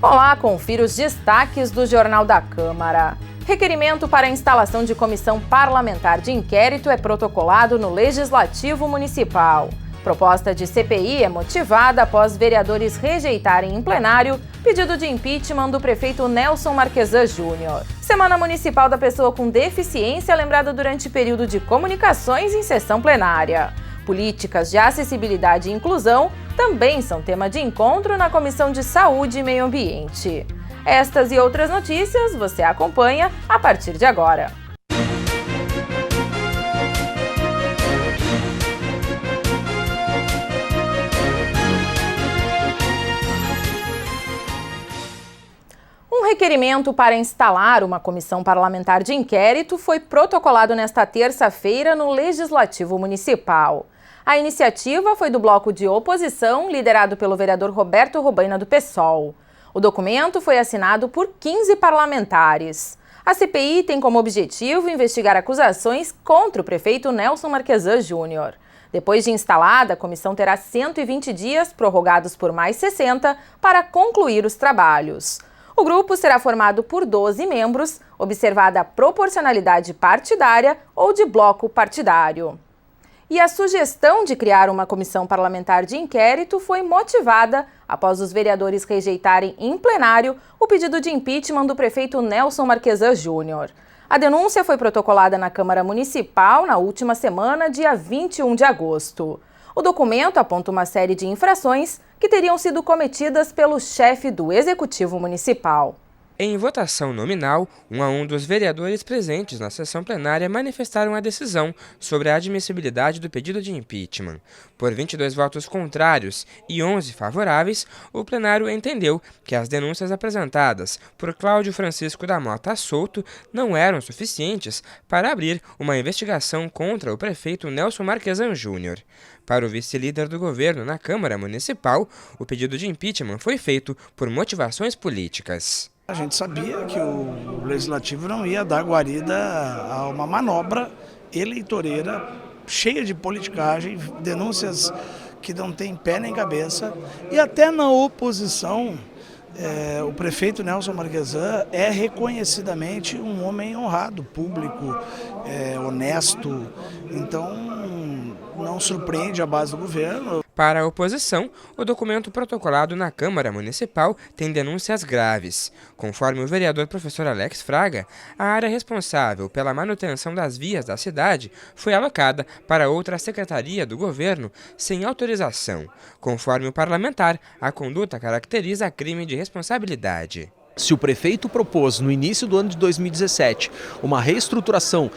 Olá, confira os destaques do Jornal da Câmara. Requerimento para a instalação de comissão parlamentar de inquérito é protocolado no Legislativo Municipal. Proposta de CPI é motivada após vereadores rejeitarem em plenário pedido de impeachment do prefeito Nelson Marquesan Júnior. Semana Municipal da Pessoa com Deficiência lembrada durante período de comunicações em sessão plenária. Políticas de acessibilidade e inclusão também são tema de encontro na Comissão de Saúde e Meio Ambiente. Estas e outras notícias você acompanha a partir de agora. Um requerimento para instalar uma comissão parlamentar de inquérito foi protocolado nesta terça-feira no Legislativo Municipal. A iniciativa foi do bloco de oposição, liderado pelo vereador Roberto Robaina, do PSOL. O documento foi assinado por 15 parlamentares. A CPI tem como objetivo investigar acusações contra o prefeito Nelson Marquesan Júnior. Depois de instalada, a comissão terá 120 dias, prorrogados por mais 60, para concluir os trabalhos. O grupo será formado por 12 membros, observada a proporcionalidade partidária ou de bloco partidário. E a sugestão de criar uma comissão parlamentar de inquérito foi motivada após os vereadores rejeitarem em plenário o pedido de impeachment do prefeito Nelson Marquesan Júnior. A denúncia foi protocolada na Câmara Municipal na última semana, dia 21 de agosto. O documento aponta uma série de infrações que teriam sido cometidas pelo chefe do Executivo Municipal. Em votação nominal, 1 a 1 dos vereadores presentes na sessão plenária manifestaram a decisão sobre a admissibilidade do pedido de impeachment. Por 22 votos contrários e 11 favoráveis, o plenário entendeu que as denúncias apresentadas por Cláudio Francisco da Mota Souto não eram suficientes para abrir uma investigação contra o prefeito Nelson Marquesan Júnior. Para o vice-líder do governo na Câmara Municipal, o pedido de impeachment foi feito por motivações políticas. A gente sabia que o Legislativo não ia dar guarida a uma manobra eleitoreira cheia de politicagem, denúncias que não tem pé nem cabeça. E até na oposição, o prefeito Nelson Marquesan é reconhecidamente um homem honrado, público, honesto. Então, não surpreende a base do governo. Para a oposição, o documento protocolado na Câmara Municipal tem denúncias graves. Conforme o vereador professor Alex Fraga, a área responsável pela manutenção das vias da cidade foi alocada para outra secretaria do governo sem autorização. Conforme o parlamentar, a conduta caracteriza crime de responsabilidade. Se o prefeito propôs, no início do ano de 2017, uma reestruturação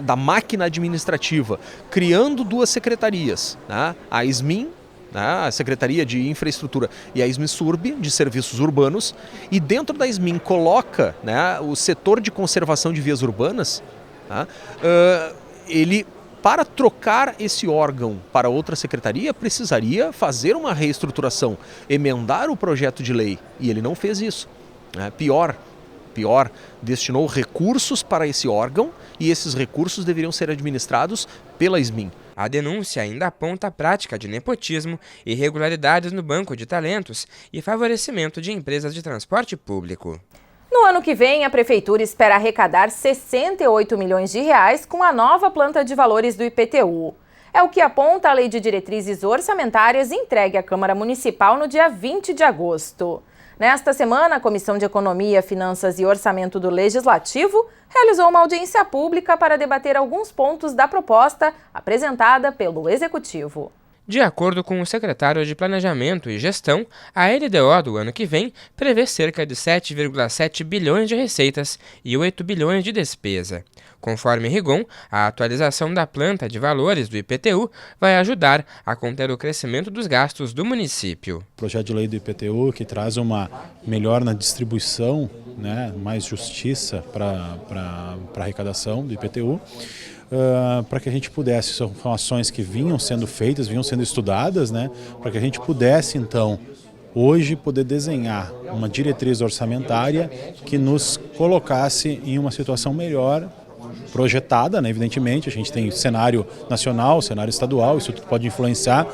da máquina administrativa, criando 2 secretarias, a SMIN, a Secretaria de Infraestrutura, e a SMISURB, de Serviços Urbanos, e dentro da SMIN coloca o setor de conservação de vias urbanas, ele, para trocar esse órgão para outra secretaria, precisaria fazer uma reestruturação, emendar o projeto de lei, e ele não fez isso. Pior, destinou recursos para esse órgão e esses recursos deveriam ser administrados pela SMIN. A denúncia ainda aponta a prática de nepotismo, irregularidades no banco de talentos e favorecimento de empresas de transporte público. No ano que vem, a Prefeitura espera arrecadar 68 milhões de reais com a nova planta de valores do IPTU. É o que aponta a Lei de Diretrizes Orçamentárias entregue à Câmara Municipal no dia 20 de agosto. Nesta semana, a Comissão de Economia, Finanças e Orçamento do Legislativo realizou uma audiência pública para debater alguns pontos da proposta apresentada pelo Executivo. De acordo com o secretário de Planejamento e Gestão, a LDO do ano que vem prevê cerca de 7,7 bilhões de receitas e 8 bilhões de despesa. Conforme Rigon, a atualização da planta de valores do IPTU vai ajudar a conter o crescimento dos gastos do município. O projeto de lei do IPTU que traz uma melhora na distribuição, mais justiça para a arrecadação do IPTU. Para que a gente pudesse, são ações que vinham sendo feitas, vinham sendo estudadas, para que a gente pudesse, então, hoje poder desenhar uma diretriz orçamentária que nos colocasse em uma situação melhor projetada, né, evidentemente, a gente tem cenário nacional, cenário estadual, isso tudo pode influenciar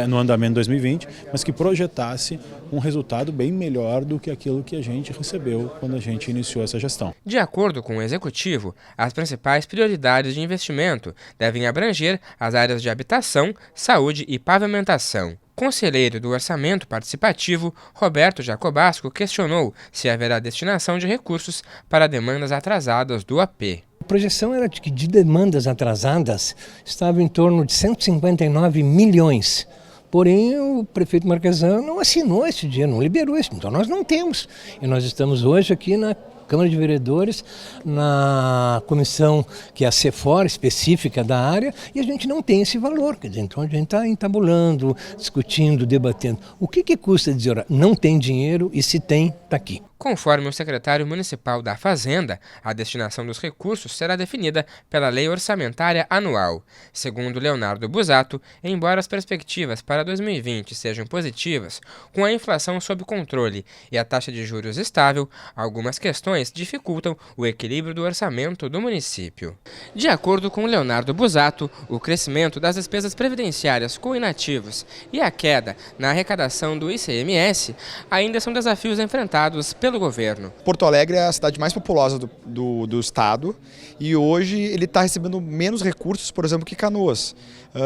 no andamento de 2020, mas que projetasse um resultado bem melhor do que aquilo que a gente recebeu quando a gente iniciou essa gestão. De acordo com o Executivo, as principais prioridades de investimento devem abranger as áreas de habitação, saúde e pavimentação. Conselheiro do Orçamento Participativo, Roberto Jacobasco, questionou se haverá destinação de recursos para demandas atrasadas do AP. A projeção era de que de demandas atrasadas estava em torno de 159 milhões. Porém, o prefeito Marquesan não assinou esse dinheiro, não liberou isso. Então nós não temos. E nós estamos hoje aqui na Câmara de Vereadores, na comissão que é a CEFOR, específica da área, e a gente não tem esse valor. Quer dizer, então a gente está entabulando, discutindo, debatendo. O que custa dizer, não tem dinheiro e se tem, está aqui. Conforme o secretário municipal da Fazenda, a destinação dos recursos será definida pela Lei Orçamentária Anual. Segundo Leonardo Busato, embora as perspectivas para 2020 sejam positivas, com a inflação sob controle e a taxa de juros estável, algumas questões dificultam o equilíbrio do orçamento do município. De acordo com Leonardo Busato, o crescimento das despesas previdenciárias com inativos e a queda na arrecadação do ICMS ainda são desafios enfrentados pelo governo. Porto Alegre é a cidade mais populosa do estado e hoje ele está recebendo menos recursos, por exemplo, que Canoas.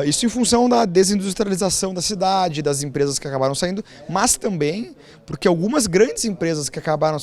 Isso em função da desindustrialização da cidade, das empresas que acabaram saindo, mas também porque algumas grandes empresas que acabaram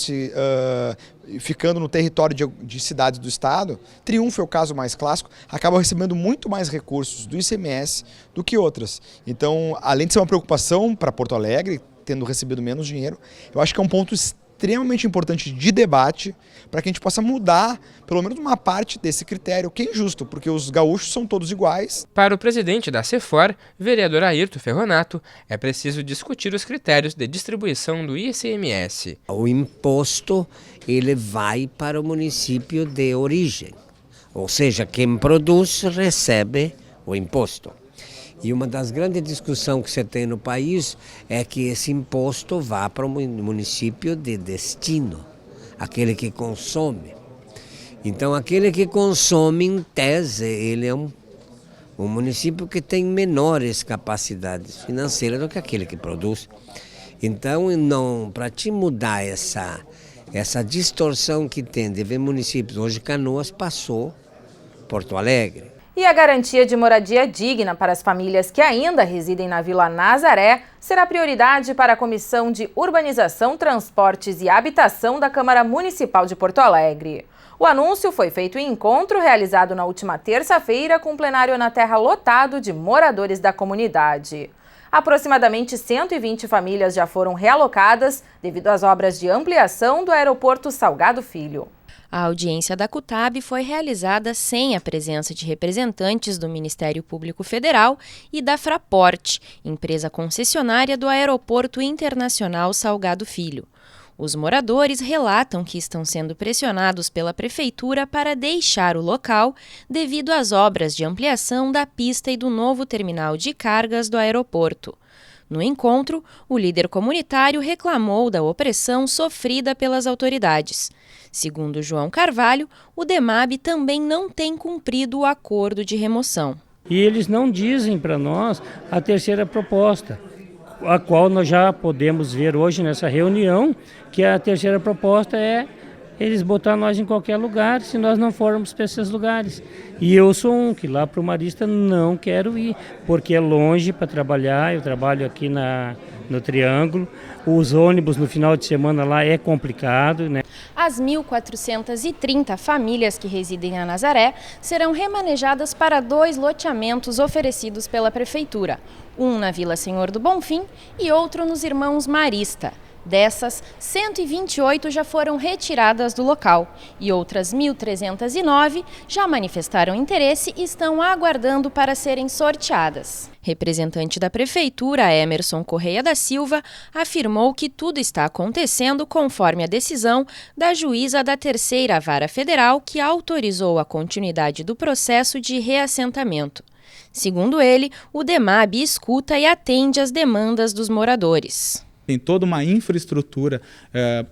ficando no território de cidades do estado, Triunfo é o caso mais clássico, acabam recebendo muito mais recursos do ICMS do que outras. Então, além de ser uma preocupação para Porto Alegre, tendo recebido menos dinheiro, eu acho que é um ponto extremamente importante de debate para que a gente possa mudar pelo menos uma parte desse critério, que é injusto, porque os gaúchos são todos iguais. Para o presidente da CEFOR, vereador Ayrton Ferronato, é preciso discutir os critérios de distribuição do ICMS. O imposto ele vai para o município de origem, ou seja, quem produz recebe o imposto. E uma das grandes discussões que você tem no país é que esse imposto vá para o município de destino, aquele que consome. Então, aquele que consome, em tese, ele é um município que tem menores capacidades financeiras do que aquele que produz. Então, para te mudar essa distorção que tem de ver municípios, hoje Canoas passou Porto Alegre. E a garantia de moradia digna para as famílias que ainda residem na Vila Nazaré será prioridade para a Comissão de Urbanização, Transportes e Habitação da Câmara Municipal de Porto Alegre. O anúncio foi feito em encontro realizado na última terça-feira com plenário na terra lotado de moradores da comunidade. Aproximadamente 120 famílias já foram realocadas devido às obras de ampliação do aeroporto Salgado Filho. A audiência da CUTAB foi realizada sem a presença de representantes do Ministério Público Federal e da Fraport, empresa concessionária do Aeroporto Internacional Salgado Filho. Os moradores relatam que estão sendo pressionados pela Prefeitura para deixar o local devido às obras de ampliação da pista e do novo terminal de cargas do aeroporto. No encontro, o líder comunitário reclamou da opressão sofrida pelas autoridades. Segundo João Carvalho, o DEMAB também não tem cumprido o acordo de remoção. E eles não dizem para nós a terceira proposta, a qual nós já podemos ver hoje nessa reunião, que a terceira proposta é eles botar nós em qualquer lugar se nós não formos para esses lugares. E eu sou um que lá para o Marista não quero ir, porque é longe para trabalhar, eu trabalho aqui no Triângulo, os ônibus no final de semana lá é complicado, né? As 1.430 famílias que residem na Nazaré serão remanejadas para 2 loteamentos oferecidos pela Prefeitura, um na Vila Senhor do Bonfim e outro nos Irmãos Marista. Dessas, 128 já foram retiradas do local e outras 1.309 já manifestaram interesse e estão aguardando para serem sorteadas. Representante da Prefeitura, Emerson Correia da Silva, afirmou que tudo está acontecendo conforme a decisão da juíza da 3ª Vara Federal que autorizou a continuidade do processo de reassentamento. Segundo ele, o DEMAB escuta e atende às demandas dos moradores. tem toda uma infraestrutura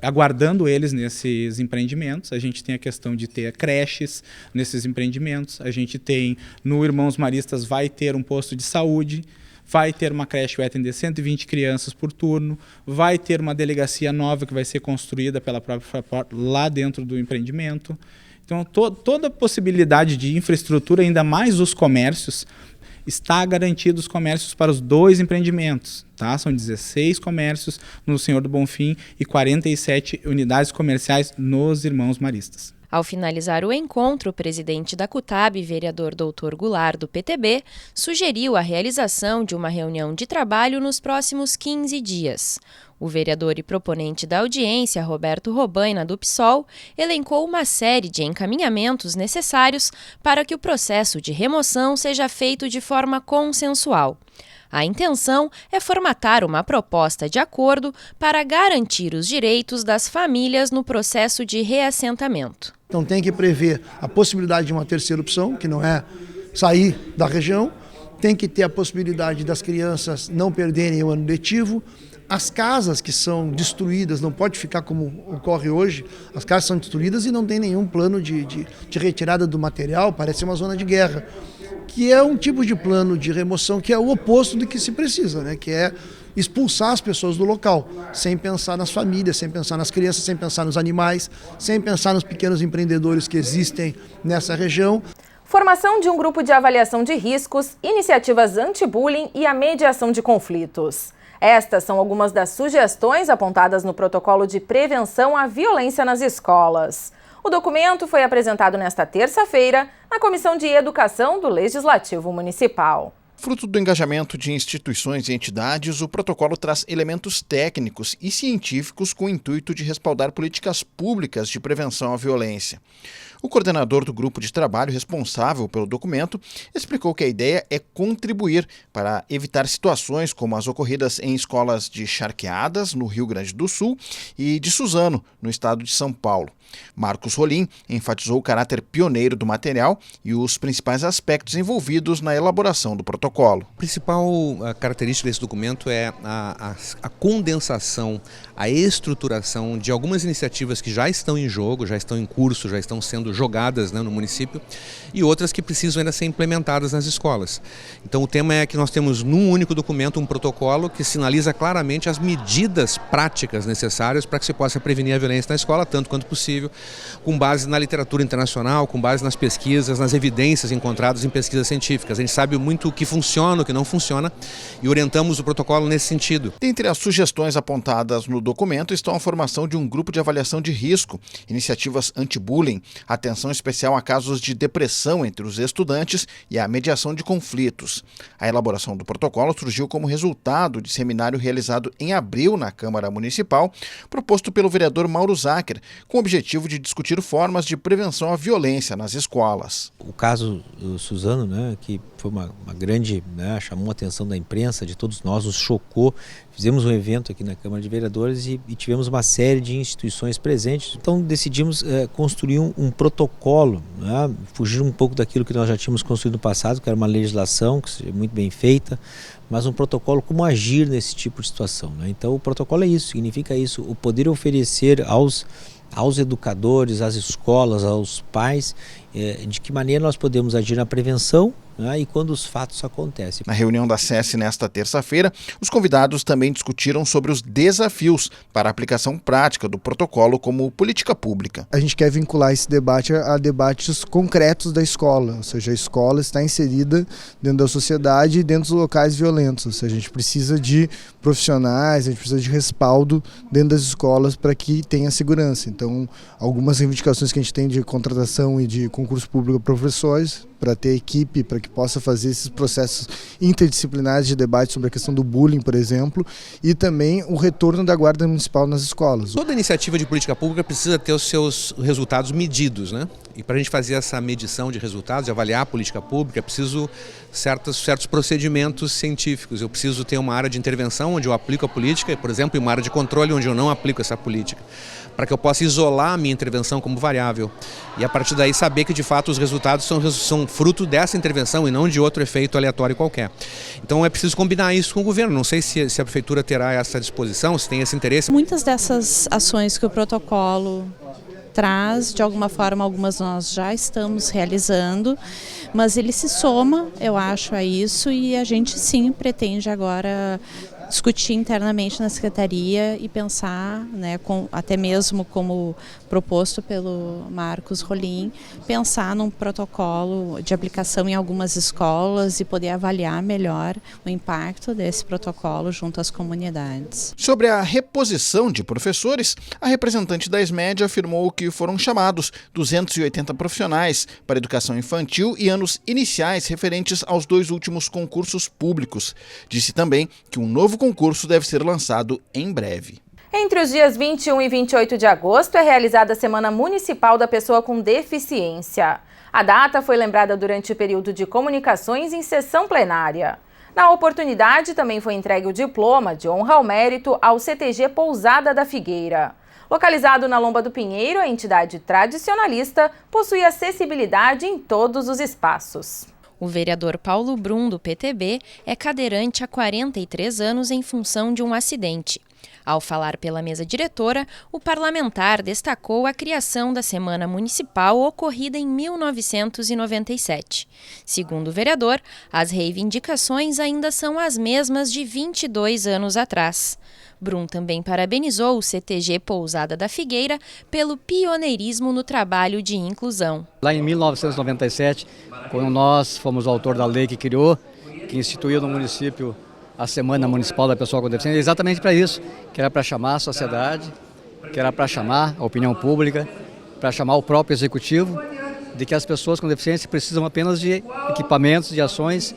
aguardando eles nesses empreendimentos. A gente tem a questão de ter creches nesses empreendimentos, a gente tem, no Irmãos Maristas vai ter um posto de saúde, vai ter uma creche que vai atender 120 crianças por turno, vai ter uma delegacia nova que vai ser construída pela própria lá dentro do empreendimento. Então, toda a possibilidade de infraestrutura, ainda mais os comércios, está garantido os comércios para os 2 empreendimentos. Tá? São 16 comércios no Senhor do Bonfim e 47 unidades comerciais nos Irmãos Maristas. Ao finalizar o encontro, o presidente da CUTAB, vereador Dr. Goulart, do PTB, sugeriu a realização de uma reunião de trabalho nos próximos 15 dias. O vereador e proponente da audiência, Roberto Robaina, do PSOL, elencou uma série de encaminhamentos necessários para que o processo de remoção seja feito de forma consensual. A intenção é formatar uma proposta de acordo para garantir os direitos das famílias no processo de reassentamento. Então tem que prever a possibilidade de uma terceira opção, que não é sair da região, tem que ter a possibilidade das crianças não perderem o ano letivo. As casas que são destruídas, não pode ficar como ocorre hoje, as casas são destruídas e não tem nenhum plano de retirada do material, parece uma zona de guerra, que é um tipo de plano de remoção que é o oposto do que se precisa, né? Que é expulsar as pessoas do local, sem pensar nas famílias, sem pensar nas crianças, sem pensar nos animais, sem pensar nos pequenos empreendedores que existem nessa região. Formação de um grupo de avaliação de riscos, iniciativas anti-bullying e a mediação de conflitos. Estas são algumas das sugestões apontadas no protocolo de prevenção à violência nas escolas. O documento foi apresentado nesta terça-feira na Comissão de Educação do Legislativo Municipal. Fruto do engajamento de instituições e entidades, o protocolo traz elementos técnicos e científicos com o intuito de respaldar políticas públicas de prevenção à violência. O coordenador do grupo de trabalho responsável pelo documento explicou que a ideia é contribuir para evitar situações como as ocorridas em escolas de Charqueadas, no Rio Grande do Sul, e de Suzano, no estado de São Paulo. Marcos Rolim enfatizou o caráter pioneiro do material e os principais aspectos envolvidos na elaboração do protocolo. A principal característica desse documento é a condensação, a estruturação de algumas iniciativas que já estão em jogo, já estão em curso, já estão sendo jogadas, né, no município, e outras que precisam ainda ser implementadas nas escolas. Então o tema é que nós temos num único documento um protocolo que sinaliza claramente as medidas práticas necessárias para que se possa prevenir a violência na escola, tanto quanto possível, com base na literatura internacional, com base nas pesquisas, nas evidências encontradas em pesquisas científicas. A gente sabe muito o que funciona, o que não funciona, e orientamos o protocolo nesse sentido. Dentre as sugestões apontadas no documento estão a formação de um grupo de avaliação de risco, iniciativas anti-bullying, atenção especial a casos de depressão entre os estudantes e a mediação de conflitos. A elaboração do protocolo surgiu como resultado de seminário realizado em abril na Câmara Municipal, proposto pelo vereador Mauro Zacher, com o objetivo de discutir formas de prevenção à violência nas escolas. O caso do Suzano, né, que foi uma grande, né, chamou a atenção da imprensa, de todos nós, nos chocou. Fizemos um evento aqui na Câmara de Vereadores e tivemos uma série de instituições presentes. Então decidimos construir um protocolo, né, fugir um pouco daquilo que nós já tínhamos construído no passado, que era uma legislação que seja muito bem feita, mas um protocolo como agir nesse tipo de situação, né? Então o protocolo é isso, significa isso, o poder oferecer aos educadores, às escolas, aos pais, de que maneira nós podemos agir na prevenção, né, e quando os fatos acontecem. Na reunião da SESC nesta terça-feira, os convidados também discutiram sobre os desafios para a aplicação prática do protocolo como política pública. A gente quer vincular esse debate a debates concretos da escola, ou seja, a escola está inserida dentro da sociedade e dentro dos locais violentos, ou seja, a gente precisa de profissionais, a gente precisa de respaldo dentro das escolas para que tenha segurança. Então, algumas reivindicações que a gente tem de contratação e de concurso público para professores, para ter equipe, para que possa fazer esses processos interdisciplinares de debate sobre a questão do bullying, por exemplo, e também o retorno da Guarda Municipal nas escolas. Toda iniciativa de política pública precisa ter os seus resultados medidos, né? E para a gente fazer essa medição de resultados, de avaliar a política pública, é preciso certos procedimentos científicos. Eu preciso ter uma área de intervenção onde eu aplico a política, por exemplo, e uma área de controle onde eu não aplico essa política, para que eu possa isolar a minha intervenção como variável. E a partir daí saber que de fato os resultados são são fruto dessa intervenção e não de outro efeito aleatório qualquer. Então é preciso combinar isso com o governo. Não sei se a prefeitura terá essa disposição, se tem esse interesse. Muitas dessas ações que o protocolo traz, de alguma forma, algumas nós já estamos realizando, mas ele se soma, eu acho, a isso, e a gente sim pretende agora discutir internamente na Secretaria e pensar, né, até mesmo como proposto pelo Marcos Rolim, pensar num protocolo de aplicação em algumas escolas e poder avaliar melhor o impacto desse protocolo junto às comunidades. Sobre a reposição de professores, a representante da ESMED afirmou que foram chamados 280 profissionais para educação infantil e anos iniciais referentes aos 2 últimos concursos públicos. Disse também que um novo concurso deve ser lançado em breve. Entre os dias 21 e 28 de agosto é realizada a Semana Municipal da Pessoa com Deficiência. A data foi lembrada durante o período de comunicações em sessão plenária. Na oportunidade, também foi entregue o diploma de honra ao mérito ao CTG Pousada da Figueira. Localizado na Lomba do Pinheiro, a entidade tradicionalista possui acessibilidade em todos os espaços. O vereador Paulo Brum, do PTB, é cadeirante há 43 anos em função de um acidente. Ao falar pela mesa diretora, o parlamentar destacou a criação da Semana Municipal ocorrida em 1997. Segundo o vereador, as reivindicações ainda são as mesmas de 22 anos atrás. Brum também parabenizou o CTG Pousada da Figueira pelo pioneirismo no trabalho de inclusão. Lá em 1997, quando nós fomos o autor da lei que instituiu no município a Semana Municipal da Pessoa com Deficiência, exatamente para isso, que era para chamar a sociedade, que era para chamar a opinião pública, para chamar o próprio executivo, de que as pessoas com deficiência precisam apenas de equipamentos, de ações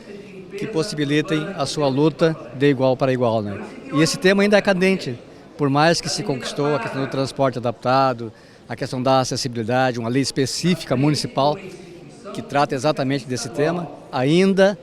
que possibilitem a sua luta de igual para igual, né? E esse tema ainda é cadente, por mais que se conquistou a questão do transporte adaptado, a questão da acessibilidade, uma lei específica municipal que trata exatamente desse tema, ainda,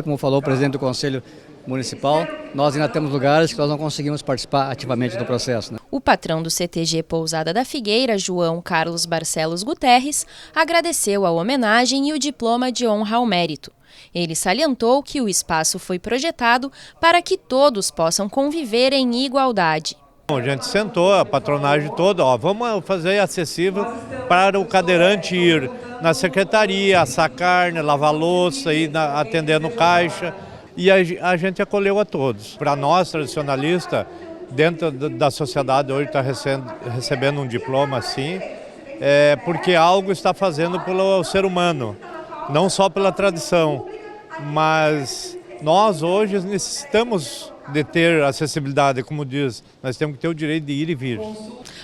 como falou o presidente do Conselho Municipal, nós ainda temos lugares que nós não conseguimos participar ativamente do processo, né? O patrão do CTG Pousada da Figueira, João Carlos Barcelos Guterres, agradeceu a homenagem e o diploma de honra ao mérito. Ele salientou que o espaço foi projetado para que todos possam conviver em igualdade. A gente sentou, a patronagem toda, vamos fazer acessível para o cadeirante ir na secretaria, assar carne, lavar louça, ir atender no caixa. E a gente acolheu a todos. Para nós, tradicionalistas, dentro da sociedade hoje está recebendo um diploma assim, porque algo está fazendo pelo ser humano, não só pela tradição, mas nós hoje necessitamos de ter acessibilidade, como diz, nós temos que ter o direito de ir e vir.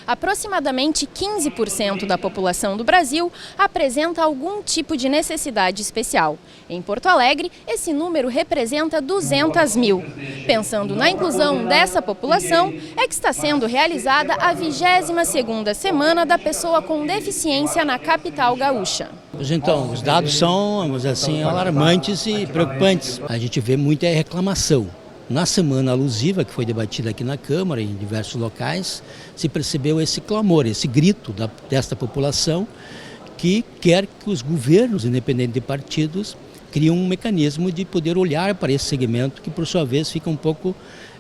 Aproximadamente 15% da população do Brasil apresenta algum tipo de necessidade especial. Em Porto Alegre, esse número representa 200 mil. Pensando na inclusão dessa população, é que está sendo realizada a 22ª Semana da Pessoa com Deficiência na capital gaúcha. Então, os dados são, assim, alarmantes e preocupantes. A gente vê muita reclamação. Na semana alusiva, que foi debatida aqui na Câmara, em diversos locais, se percebeu esse clamor, esse grito desta população que quer que os governos, independente de partidos, criem um mecanismo de poder olhar para esse segmento que, por sua vez, fica um pouco,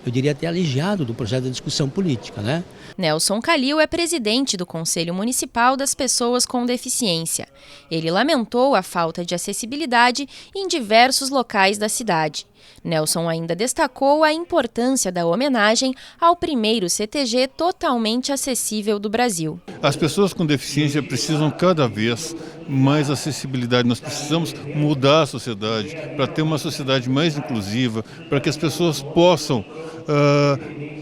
eu diria até alijado do processo da discussão política, né? Nelson Calil é presidente do Conselho Municipal das Pessoas com Deficiência. Ele lamentou a falta de acessibilidade em diversos locais da cidade. Nelson ainda destacou a importância da homenagem ao primeiro CTG totalmente acessível do Brasil. As pessoas com deficiência precisam cada vez mais acessibilidade. Nós precisamos mudar a sociedade para ter uma sociedade mais inclusiva, para que as pessoas possam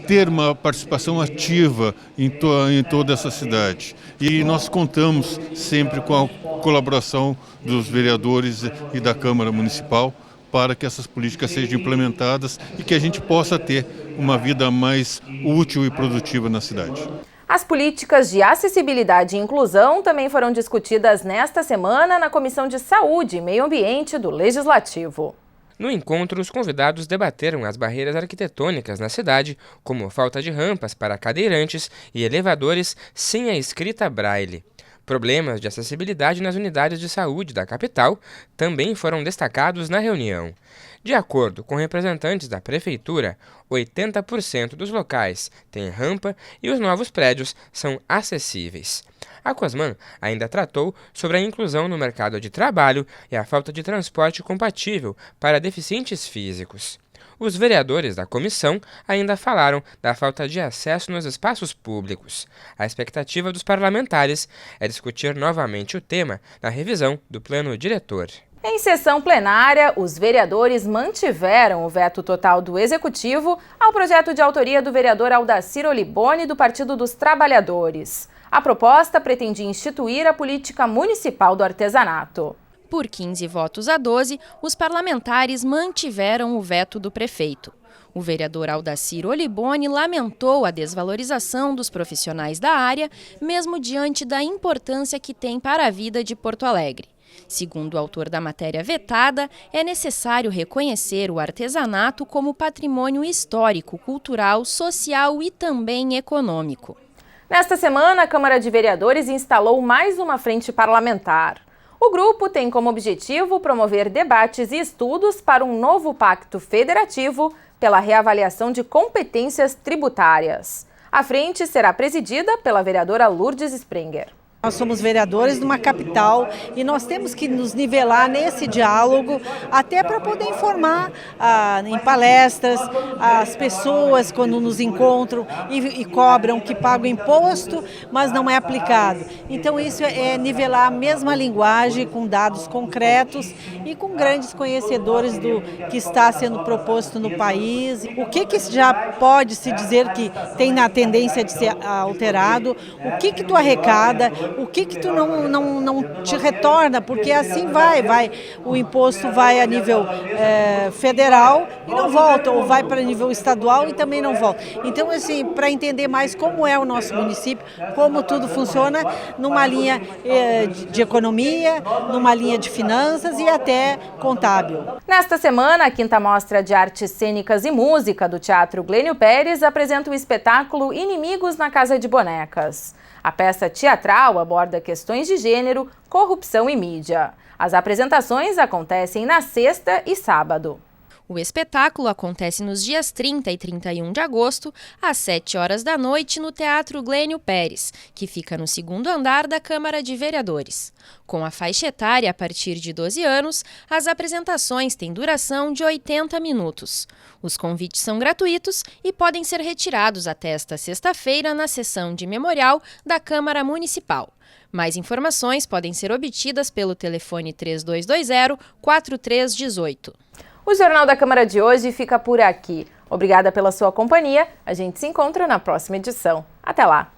ter uma participação ativa em toda essa cidade. E nós contamos sempre com a colaboração dos vereadores e da Câmara Municipal para que essas políticas sejam implementadas e que a gente possa ter uma vida mais útil e produtiva na cidade. As políticas de acessibilidade e inclusão também foram discutidas nesta semana na Comissão de Saúde e Meio Ambiente do Legislativo. No encontro, os convidados debateram as barreiras arquitetônicas na cidade, como falta de rampas para cadeirantes e elevadores sem a escrita Braille. Problemas de acessibilidade nas unidades de saúde da capital também foram destacados na reunião. De acordo com representantes da prefeitura, 80% dos locais têm rampa e os novos prédios são acessíveis. A Cosman ainda tratou sobre a inclusão no mercado de trabalho e a falta de transporte compatível para deficientes físicos. Os vereadores da comissão ainda falaram da falta de acesso nos espaços públicos. A expectativa dos parlamentares é discutir novamente o tema na revisão do plano diretor. Em sessão plenária, os vereadores mantiveram o veto total do Executivo ao projeto de autoria do vereador Aldacir Oliboni, do Partido dos Trabalhadores. A proposta pretendia instituir a política municipal do artesanato. Por 15 votos a 12, os parlamentares mantiveram o veto do prefeito. O vereador Aldacir Oliboni lamentou a desvalorização dos profissionais da área, mesmo diante da importância que tem para a vida de Porto Alegre. Segundo o autor da matéria vetada, é necessário reconhecer o artesanato como patrimônio histórico, cultural, social e também econômico. Nesta semana, a Câmara de Vereadores instalou mais uma frente parlamentar. O grupo tem como objetivo promover debates e estudos para um novo pacto federativo pela reavaliação de competências tributárias. A frente será presidida pela vereadora Lourdes Sprenger. Nós somos vereadores de uma capital e nós temos que nos nivelar nesse diálogo até para poder informar em palestras as pessoas quando nos encontram e cobram que pagam imposto, mas não é aplicado. Então isso é nivelar a mesma linguagem com dados concretos e com grandes conhecedores do que está sendo proposto no país. O que já pode se dizer que tem na tendência de ser alterado, o que tu arrecada, o que tu não te retorna, porque assim vai. O imposto vai a nível federal e não volta, ou vai para nível estadual e também não volta. Então, assim, para entender mais como é o nosso município, como tudo funciona, numa linha de economia, numa linha de finanças e até contábil. Nesta semana, a 5ª Mostra de Artes Cênicas e Música do Teatro Glênio Pérez apresenta o espetáculo Inimigos na Casa de Bonecas. A peça teatral aborda questões de gênero, corrupção e mídia. As apresentações acontecem na sexta e sábado. O espetáculo acontece nos dias 30 e 31 de agosto, às 7 horas da noite, no Teatro Glênio Pérez, que fica no 2º andar da Câmara de Vereadores. Com a faixa etária a partir de 12 anos, as apresentações têm duração de 80 minutos. Os convites são gratuitos e podem ser retirados até esta sexta-feira na sessão de memorial da Câmara Municipal. Mais informações podem ser obtidas pelo telefone 3220-4318. O Jornal da Câmara de hoje fica por aqui. Obrigada pela sua companhia. A gente se encontra na próxima edição. Até lá!